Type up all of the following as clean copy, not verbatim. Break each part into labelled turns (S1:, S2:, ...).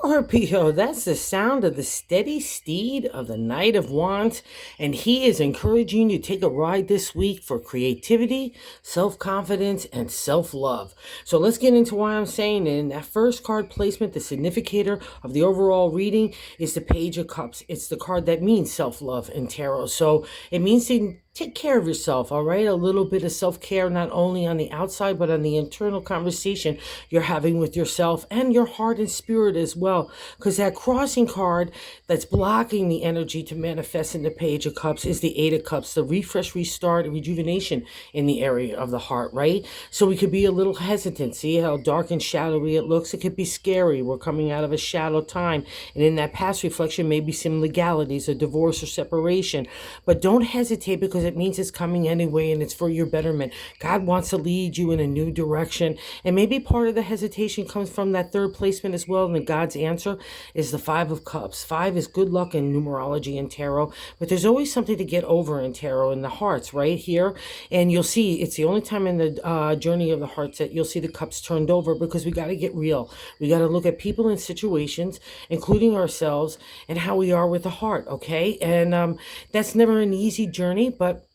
S1: Scorpio, that's the sound of the steady steed of the Knight of Wands, and he is encouraging you to take a ride this week for creativity, self-confidence, and self-love. So let's get into why I'm saying it. In that first card placement, the significator of the overall reading is the Page of Cups. It's the card that means self-love in tarot. So it means to take care of yourself, all right? A little bit of self-care, not only on the outside, but on the internal conversation you're having with yourself and your heart and spirit as well. Because that crossing card that's blocking the energy to manifest in the Page of Cups is the Eight of Cups, the refresh, restart, and rejuvenation in the area of the heart, right? So we could be a little hesitant. See how dark and shadowy it looks? It could be scary. We're coming out of a shadow time. And in that past reflection, maybe some legalities, a divorce or separation. But don't hesitate, because it means it's coming anyway, and it's for your betterment. God wants to lead you in a new direction. And maybe part of the hesitation comes from that third placement as well. And God's answer is the Five of Cups. Five is good luck in numerology and tarot. But there's always something to get over in tarot, in the hearts, right here. And you'll see it's the only time in the journey of the hearts that you'll see the cups turned over, because we got to get real. We got to look at people and situations, including ourselves, and how we are with the heart, okay? And that's never an easy journey, but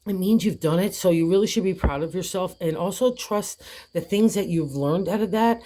S1: it means you've done it, so you really should be proud of yourself, and also trust the things that you've learned out of that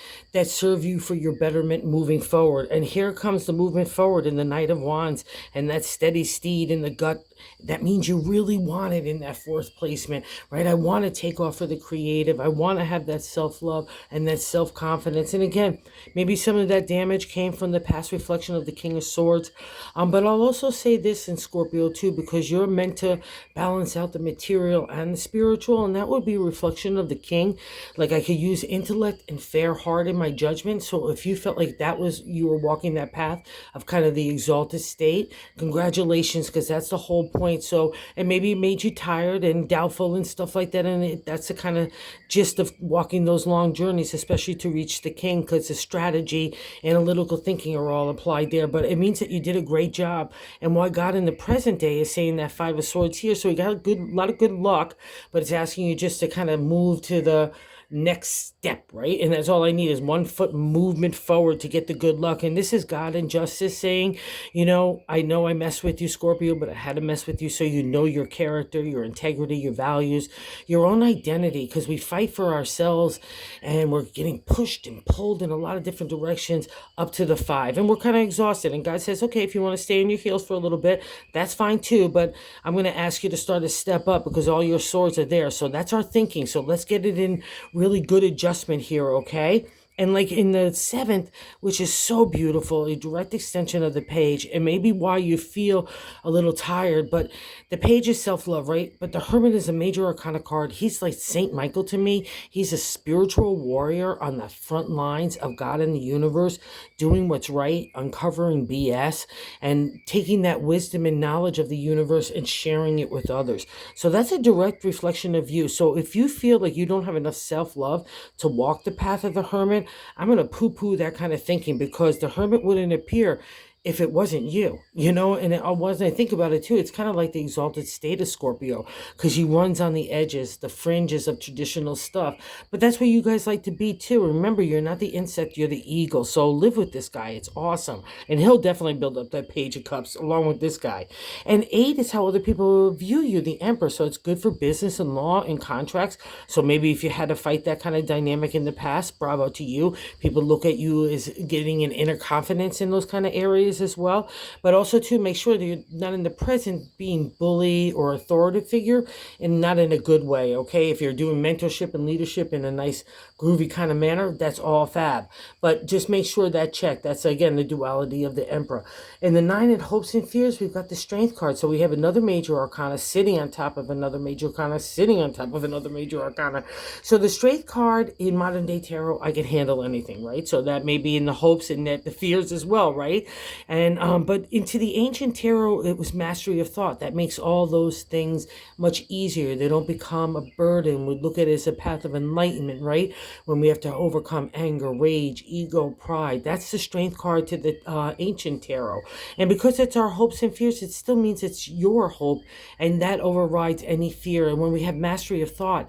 S1: serve you for your betterment moving forward. And here comes the movement forward in the Knight of Wands, and that steady steed in the gut. That means you really want it in that fourth placement, right? I want to take off for the creative. I want to have that self-love and that self-confidence. And again, maybe some of that damage came from the past reflection of the King of Swords. But I'll also say this in Scorpio too, because you're meant to balance out the material and the spiritual, and that would be a reflection of the King. Like, I could use intellect and fair heart in my judgment. So if you felt like you were walking that path of kind of the exalted state, congratulations, because that's the whole point. So, and maybe it made you tired and doubtful and stuff like that, and that's the kind of gist of walking those long journeys, especially to reach the King, because the strategy, analytical thinking are all applied there. But it means that you did a great job. And why God in the present day is saying that Five of Swords here, so you got a lot of good luck, but it's asking you just to kind of move to the next step, right? And that's all I need is 1 foot movement forward to get the good luck. And this is God and justice saying, I know I messed with you, Scorpio, but I had to mess with you so you know your character, your integrity, your values, your own identity, because we fight for ourselves and we're getting pushed and pulled in a lot of different directions up to the five, and we're kind of exhausted. And God says, okay, if you want to stay in your heels for a little bit, that's fine too, but I'm going to ask you to start to step up, because all your swords are there. So that's our thinking. So let's get it in really good adjustment here, okay? And like in the seventh, which is so beautiful, a direct extension of the page, and maybe why you feel a little tired, but the page is self-love, right? But the Hermit is a major arcana card. He's like Saint Michael to me. He's a spiritual warrior on the front lines of God and the universe, doing what's right, uncovering BS, and taking that wisdom and knowledge of the universe and sharing it with others. So that's a direct reflection of you. So if you feel like you don't have enough self-love to walk the path of the Hermit, I'm going to poo-poo that kind of thinking, because the Hermit wouldn't appear if it wasn't you, and I think about it too, it's kind of like the exalted state of Scorpio, because he runs on the edges, the fringes of traditional stuff. But that's where you guys like to be too. Remember, you're not the insect, you're the eagle. So live with this guy. It's awesome. And he'll definitely build up that Page of Cups along with this guy. And 8 is how other people view you, the Emperor. So it's good for business and law and contracts. So maybe if you had to fight that kind of dynamic in the past, bravo to you. People look at you as getting an inner confidence in those kind of areas as well. But also to make sure that you're not in the present being bully or authoritative figure, and not in a good way, okay? If you're doing mentorship and leadership in a nice groovy kind of manner, that's all fab. But just make sure that check. That's again the duality of the Emperor. In the 9 in hopes and fears, we've got the Strength card. So we have another major arcana sitting on top of another major arcana, sitting on top of another major arcana. So the Strength card in modern day tarot, I can handle anything, right? So that may be in the hopes and that the fears as well, right? And but into the ancient tarot, it was mastery of thought. That makes all those things much easier. They don't become a burden. We look at it as a path of enlightenment, right? When we have to overcome anger, rage, ego, pride. That's the Strength card to the ancient tarot. And because it's our hopes and fears, it still means it's your hope, and that overrides any fear. And when we have mastery of thought,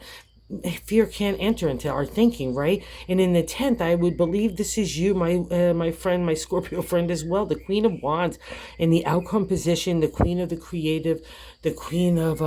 S1: fear can't enter into our thinking, right? And in the 10th, I would believe this is you, my friend, my Scorpio friend as well, the Queen of Wands in the outcome position, the Queen of the creative, the Queen of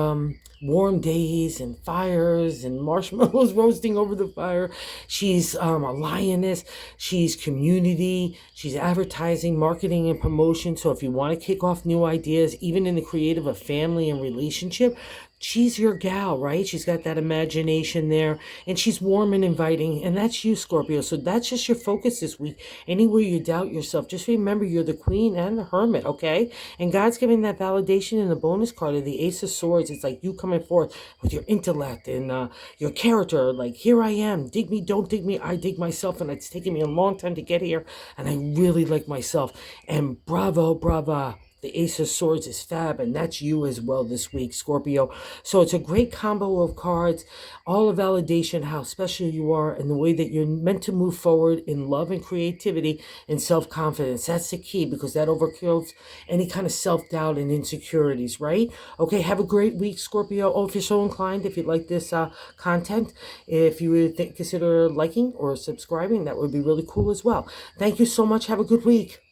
S1: warm days and fires and marshmallows roasting over the fire. She's a lioness. She's community. She's advertising, marketing, and promotion. So if you want to kick off new ideas, even in the creative of family and relationship, she's your gal, right? She's got that imagination there, and she's warm and inviting, and that's you, Scorpio. So that's just your focus this week. Anywhere you doubt yourself, just remember you're the queen and the hermit, okay? And God's giving that validation in the bonus card of the Ace of Swords. It's like you coming forth with your intellect and your character. Like, here I am. Dig me, don't dig me. I dig myself, and it's taken me a long time to get here, and I really like myself. And bravo, brava. The Ace of Swords is fab, and that's you as well this week, Scorpio. So it's a great combo of cards, all a validation how special you are and the way that you're meant to move forward in love and creativity and self-confidence. That's the key, because that overkills any kind of self-doubt and insecurities, right? Okay, have a great week, Scorpio. Oh, if you're so inclined, if you like this content, if you would consider liking or subscribing, that would be really cool as well. Thank you so much. Have a good week.